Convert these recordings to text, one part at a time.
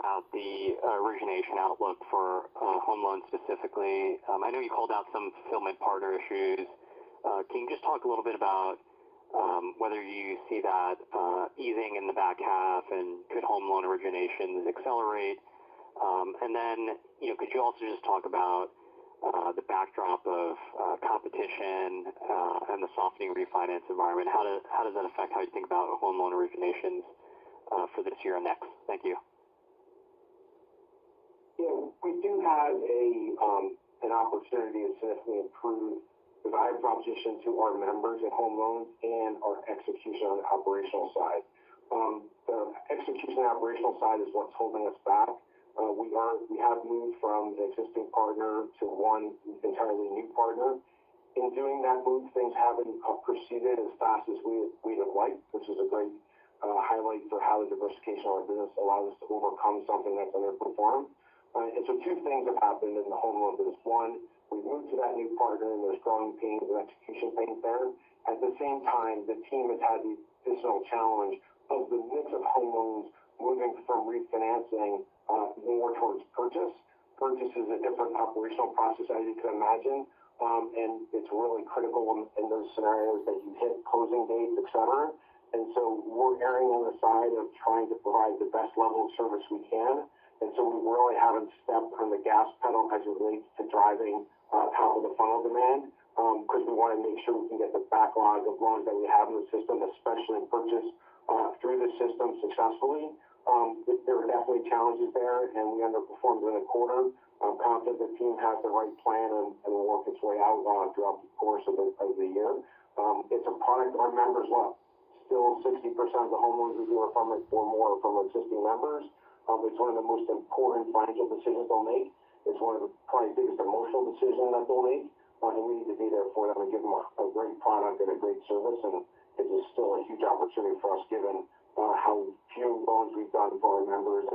about the origination outlook for home loans specifically. I know you called out some fulfillment partner issues. Can you just talk a little bit about whether you see that easing in the back half, and could home loan originations accelerate? And then, could you also just talk about the backdrop of competition and the softening refinance environment? How does that affect how you think about home loan originations for this year and next? Thank you. Yeah, we do have an opportunity to significantly improve the value proposition to our members in home loans and our execution on the operational side. The execution and operational side is what's holding us back. We have moved from an existing partner to one entirely new partner. In doing that move, things haven't proceeded as fast as we'd have liked, which is a great highlight for how the diversification of our business allows us to overcome something that's underperformed. And so two things have happened in the home loan business. One, we've moved to that new partner, and there's growing pains and execution pains there. At the same time, the team has had the additional challenge of the mix of home loans moving from refinancing more towards purchase. Purchase is a different operational process, as you can imagine, and it's really critical in those scenarios that you hit closing dates, et cetera. And so we're erring on the side of trying to provide the best level of service we can. And so we really haven't stepped on the gas pedal as it relates to driving top of the funnel demand, because we want to make sure we can get the backlog of loans that we have in the system, especially in purchase, through the system successfully. There were definitely challenges there, and we underperformed in the quarter. I'm confident the team has the right plan and will work its way out throughout the course of the year. It's a product our members love. Still 60% of the home loans we do are from existing members. It's one of the most important financial decisions they'll make. It's one of the probably biggest emotional decisions that they'll make. And we need to be there for them and give them a great product and a great service. And it is still a huge opportunity for us, given how few loans we've done for our members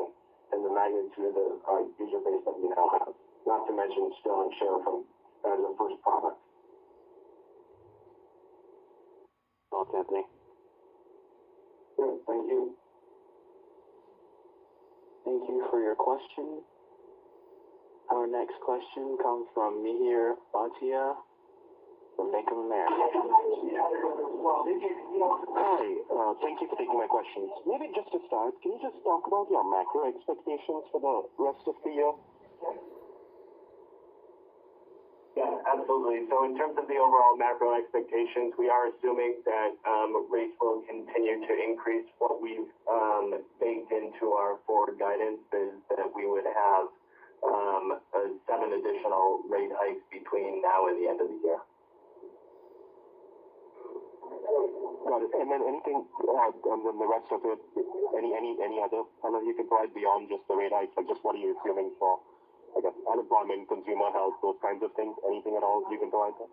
and the magnitude of the user base that we now have. Not to mention stealing share from as a first product. Well, Anthony. Good, thank you. Thank you for your question. Our next question comes from Mihir Bhatia from Bank of America. Hi, thank you for taking my questions. Maybe just to start, can you just talk about your macro expectations for the rest of the year? Yeah, absolutely. So in terms of the overall macro expectations, we are assuming that rates will continue to increase. What we've baked into our forward guidance is that we would have 7 additional rate hikes between now and the end of the year. Got it. And then anything on the rest of it, any other color you can provide beyond just the rate hikes? Like, just what are you assuming for, I guess, unemployment, consumer health, those kinds of things? Anything at all you can provide there?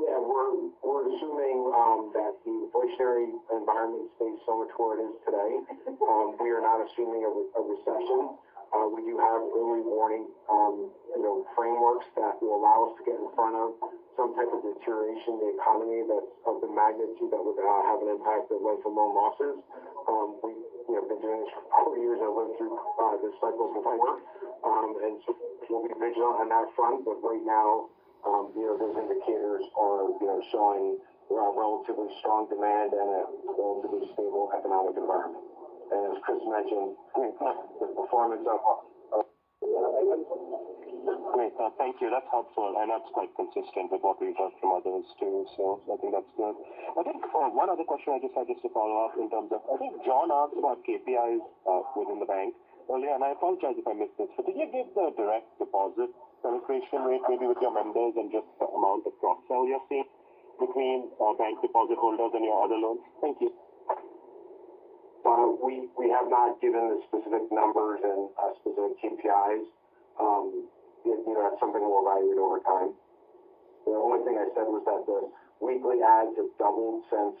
Yeah, we're assuming that the inflationary environment stays similar to where it is today. We are not assuming a recession. We do have early warning, frameworks that will allow us to get in front of some type of deterioration in the economy that's of the magnitude that would have an impact on life and loan losses. We've been doing this for 4 years and lived through this cycle before, and so we'll be vigilant on that front. But right now, those indicators are, showing relatively strong demand and a relatively stable economic environment. And as Chris mentioned, the performance of Great, thank you. That's helpful, and that's quite consistent with what we've heard from others too. So I think that's good. I think one other question I just had to follow up in terms of, I think John asked about KPIs within the bank earlier, and I apologize if I missed this. But did you give the direct deposit penetration rate maybe with your members and just the amount of cross-sell you're seeing between bank deposit holders and your other loans? Thank you. We have not given the specific numbers and specific KPIs. That's something we'll evaluate over time. The only thing I said was that the weekly ads have doubled since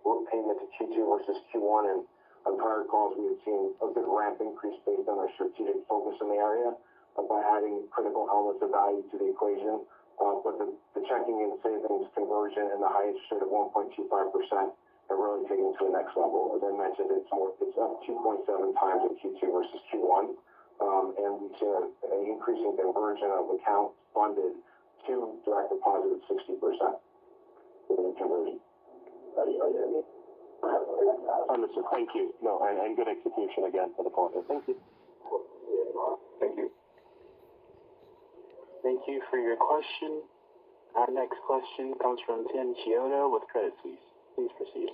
we came into Q2 versus Q1, and on prior calls we had seen a good ramp increase based on our strategic focus in the area by adding critical elements of value to the equation. But the checking and savings conversion and the high interest rate of 1.25% are really taking it to the next level. As I mentioned, it's up 2.7 times in Q2 versus Q1. And we've seen an increasing conversion of accounts funded to direct deposit at 60% in conversion. Understood. Thank you. No, and good execution again for the quarter. Thank you. Thank you. Thank you for your question. Our next question comes from Tim Chiodo with Credit Suisse. Please proceed.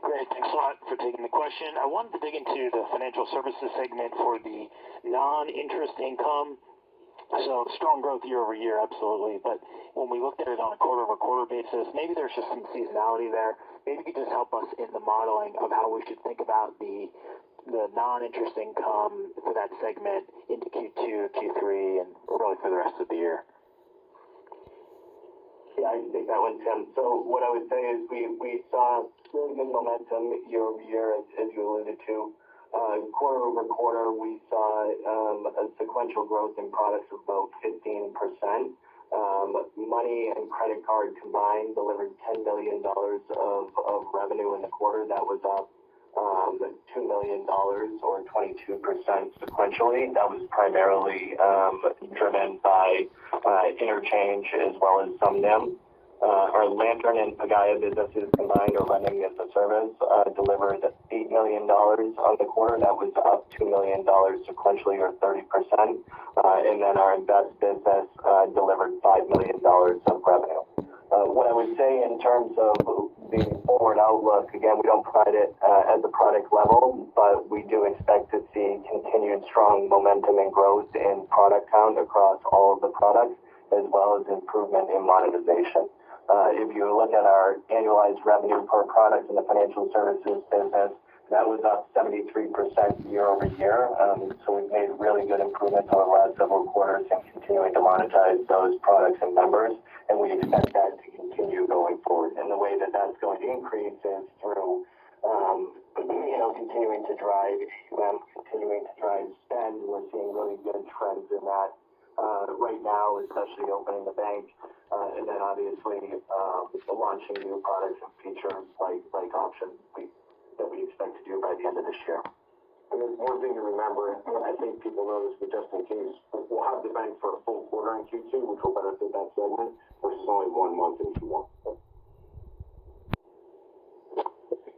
Great. Thanks a lot for taking the question. I wanted to dig into the financial services segment for the non-interest income. So strong growth year over year, absolutely. But when we looked at it on a quarter-over-quarter basis, maybe there's just some seasonality there. Maybe you could just help us in the modeling of how we should think about the non-interest income for that segment into Q2, Q3, and really for the rest of the year. Yeah, I can take that one, Tim. So what I would say is we saw really good momentum year over year, as you alluded to. Quarter over quarter, we saw a sequential growth in products of about 15%. Money and credit card combined delivered $10 million of revenue in the quarter. That was up $2 million or 22% sequentially. That was primarily driven by interchange as well as some NIM. Our Lantern and Pagaya businesses combined, or lending as a service, delivered $8 million on the quarter. That was up $2 million sequentially, or 30%. And then our Invest business delivered $5 million of revenue. What I would say in terms of the forward outlook, again, we don't provide it at the product level, but we do expect to see continued strong momentum and growth in product count across all of the products, as well as improvement in monetization. If you look at our annualized revenue per product in the financial services business, that was up 73% year over year. So we've made really good improvements over the last several quarters in continuing to monetize those products and members, and we expect that to continue going forward. And the way that that's going to increase is through, continuing to drive continuing to drive spend. We're seeing really good trends in that right now, especially opening the bank, and then obviously launching new products and features like options that we expect to do by the end of this year. And there's one thing to remember, and I think people know this, but just in case, we'll have the bank for a full quarter in Q2, which will benefit that segment, versus only 1 month in Q1.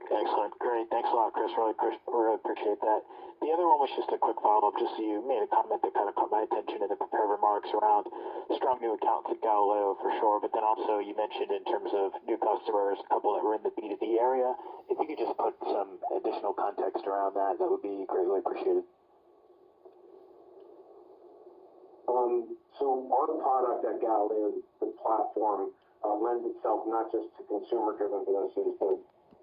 Excellent. Great. Thanks a lot, Chris. Really appreciate that. The other one was just a quick follow-up. Just so you made a comment that kind of caught my attention in the prepared remarks around strong new accounts at Galileo for sure, but then also you mentioned in terms of new customers, a couple that were in the B2B area. If you could just put some additional context around that, that would be greatly appreciated. So our product at Galileo, the platform, lends itself not just to consumer-driven businesses, but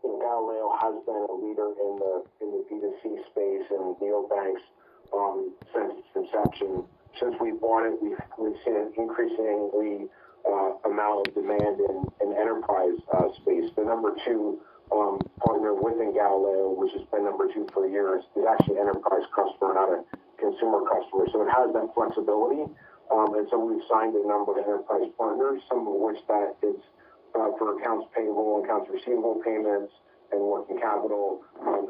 Galileo has been a leader in the B2C space and neobanks since its inception. Since we bought it, we've seen an increasingly amount of demand in enterprise space. The number 2 partner within Galileo, which has been number 2 for years, is actually an enterprise customer, not a consumer customer. So it has that flexibility. And so we've signed a number of enterprise partners, some of which that is for accounts payable, accounts receivable payments, and working capital,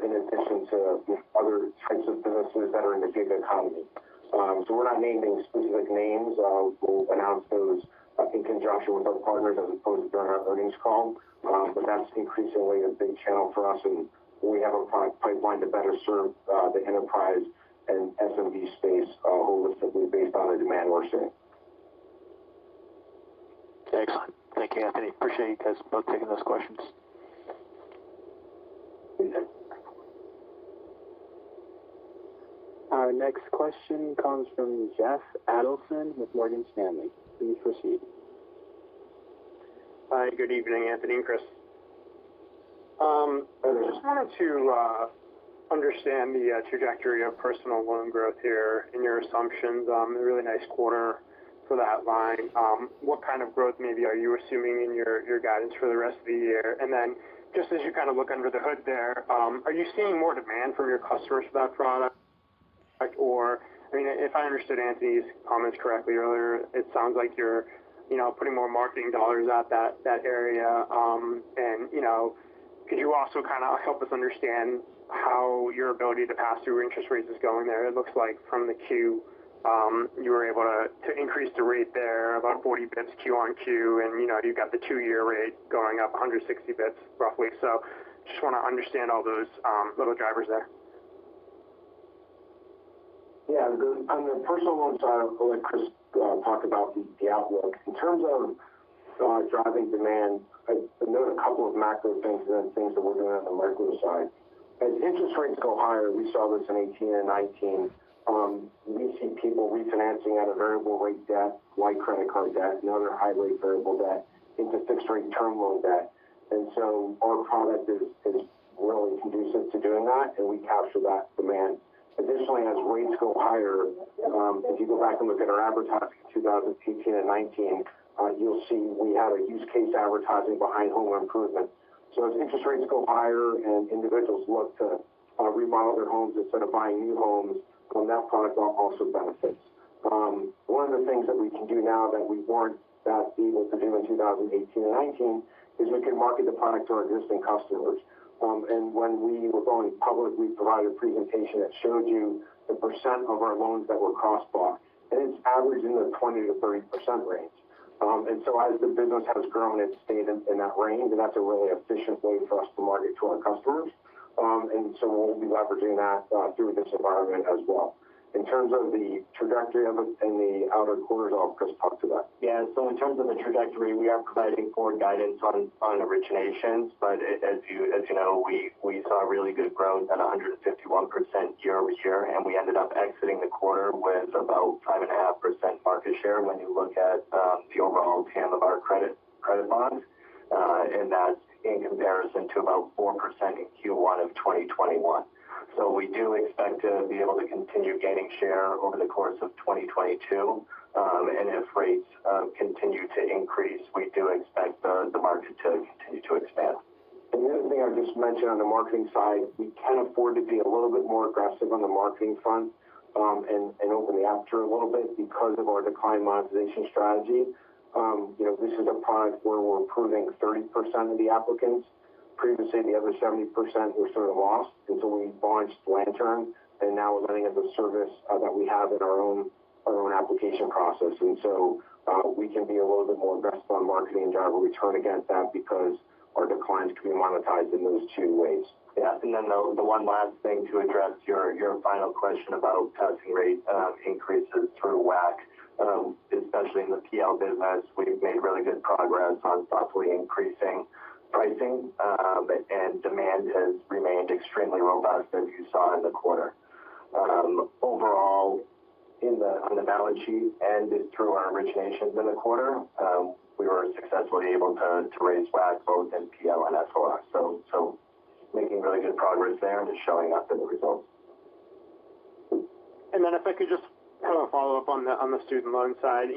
in addition to other types of businesses that are in the gig economy. So we're not naming specific names. We'll announce those in conjunction with our partners as opposed to during our earnings call. But that's increasingly a big channel for us, and we have a product pipeline to better serve the enterprise and SMB space holistically based on the demand we're seeing. Excellent. Thank you, Anthony. Appreciate you guys both taking those questions. Our next question comes from Jeff Adelson with Morgan Stanley. Please proceed. Hi, good evening, Anthony and Chris. I just wanted to understand the trajectory of personal loan growth here in your assumptions. A really nice quarter for that line. What kind of growth maybe are you assuming in your guidance for the rest of the year? And then just as you kind of look under the hood there, are you seeing more demand from your customers for that product? Or, I mean, if I understood Anthony's comments correctly earlier, it sounds like you're putting more marketing dollars at that area? And, could you also kind of help us understand how your ability to pass through interest rates is going there? It looks like from the Q, you were able to increase the rate there about 40 bits Q on Q, and you've got the 2-year rate going up 160 bits roughly. So just want to understand all those little drivers there. Yeah, on the personal loan side, I'll let Chris talk about the outlook. In terms of driving demand, I note a couple of macro things and then things that we're doing on the micro side. As interest rates go higher, we saw this in 18 and 19. We see people refinancing out of variable rate debt, like credit card debt, and other high rate variable debt into fixed rate term loan debt. And so our product is really conducive to doing that, and we capture that demand. Additionally, as rates go higher, if you go back and look at our advertising in 2018 and 19, you'll see we have a use case advertising behind home improvement. So as interest rates go higher and individuals look to remodel their homes instead of buying new homes, that product also benefits. One of the things that we can do now that we weren't that able to do in 2018 and 19 is we can market the product to our existing customers. And when we were going public, we provided a presentation that showed you the percent of our loans that were cross-bought, and it's averaged in the 20 to 30% range. And so as the business has grown, it's stayed in that range, and that's a really efficient way for us to market to our customers. And so we'll be leveraging that through this environment as well. In terms of the trajectory of it in the outer quarters, I'll Chris talk to that. Yeah, so in terms of the trajectory, we are providing forward guidance on originations, but as you know, we saw really good growth at 151% year over year, and we ended up exiting the quarter with about 5.5% market share when you look at the overall TAM of our credit bonds, and that's in comparison to about 4% in Q1 of 2021. So we do expect to be able to continue gaining share over the course of 2022, and if rates continue to increase, we do expect the market to continue to expand. And the other thing I just mentioned on the marketing side, we can afford to be a little bit more aggressive on the marketing front and open the aperture a little bit because of our decline monetization strategy. This is a product where we're approving 30% of the applicants. Previously, the other 70% were sort of lost until we launched Lantern, and now we're letting it as a service that we have in our own application process. And so we can be a little bit more aggressive on marketing and drive a return against that because our declines can be monetized in those two ways. Yeah, and then the one last thing to address your final question about passing rate increases through WAC, especially in the PL business, we've made really good progress on thoughtfully increasing pricing, and demand has remained extremely robust, as you saw in the quarter. Overall, on the balance sheet and through our originations in the quarter, we were successfully able to raise WAC both in PL and SLR. So making really good progress there and just showing up in the results. And then if I could just have a follow up on the student loan side,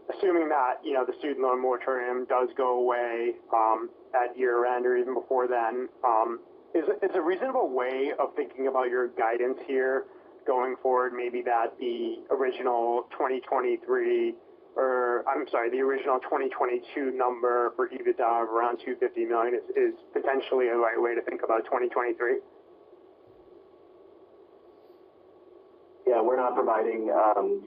assuming that the student loan moratorium does go away at year end or even before then, is a reasonable way of thinking about your guidance here going forward maybe that the original 2023 the original 2022 number for EBITDA of around $250 million is potentially a right way to think about 2023? Yeah, we're not providing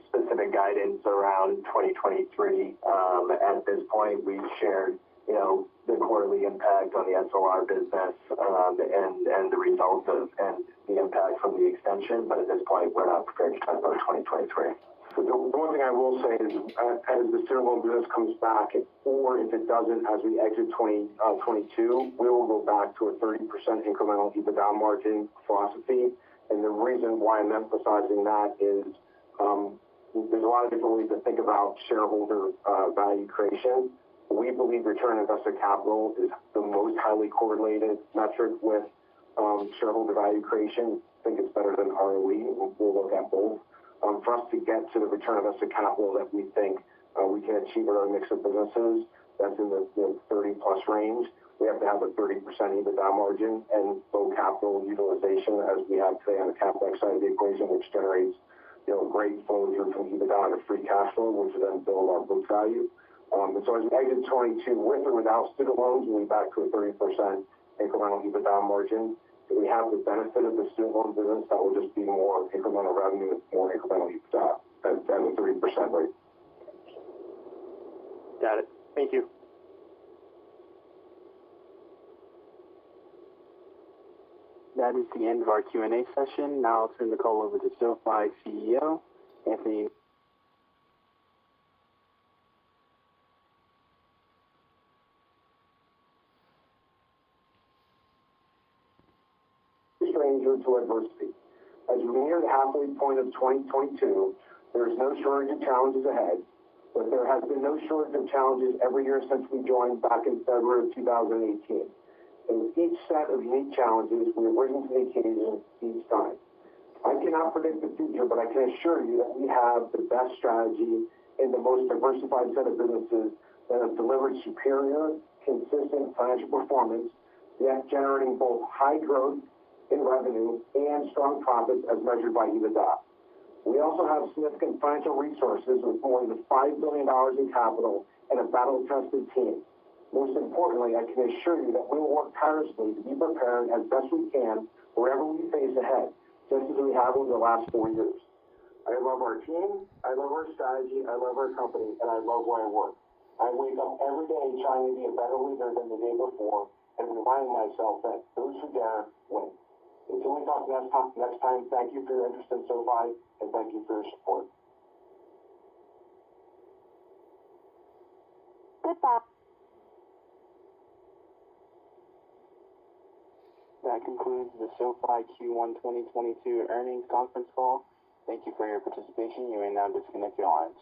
specific guidance around 2023. At this point, we've shared, the quarterly impact on the SLR business and the results and the impact from the extension. But at this point, we're not prepared to talk about 2023. So the one thing I will say is, as the student loan business comes back, or if it doesn't, as we exit 2022, we will go back to a 30% incremental EBITDA margin philosophy. And the reason why I'm emphasizing that is there's a lot of different ways to think about shareholder value creation. We believe return on invested capital is the most highly correlated metric with shareholder value creation. I think it's better than ROE. We'll look at both. For us to get to the return on invested capital that we think we can achieve with our mix of businesses, that's in the 30 plus range. We have to have a 30% EBITDA margin and low capital utilization as we have today on the CapEx side of the equation, which generates great flow through from EBITDA to free cash flow, which will then build our book value. And so as we exit 22 with or without student loans, we'll be back to a 30% incremental EBITDA margin. If we have the benefit of the student loan business, that will just be more incremental revenue and more incremental EBITDA than the 30% rate. Got it. Thank you. That is the end of our Q&A session. Now I'll turn the call over to SoFi CEO, Anthony. Stranger to adversity. As we near the halfway point of 2022, there is no shortage of challenges ahead, but there has been no shortage of challenges every year since we joined back in February of 2018. And with each set of unique challenges, we have risen to the occasion each time. I cannot predict the future, but I can assure you that we have the best strategy and the most diversified set of businesses that have delivered superior, consistent financial performance, yet generating both high growth in revenue and strong profits as measured by EBITDA. We also have significant financial resources with more than $5 billion in capital and a battle-tested team. Most importantly, I can assure you that we will work tirelessly to be prepared as best we can wherever we face ahead, just as we have over the last 4 years. I love our team, I love our strategy, I love our company, and I love where I work. I wake up every day trying to be a better leader than the day before and reminding myself that those who dare win. Until we talk next time, thank you for your interest in SoFi and thank you for your support. Goodbye. That concludes the SoFi Q1 2022 earnings conference call. Thank you for your participation. You may now disconnect your lines.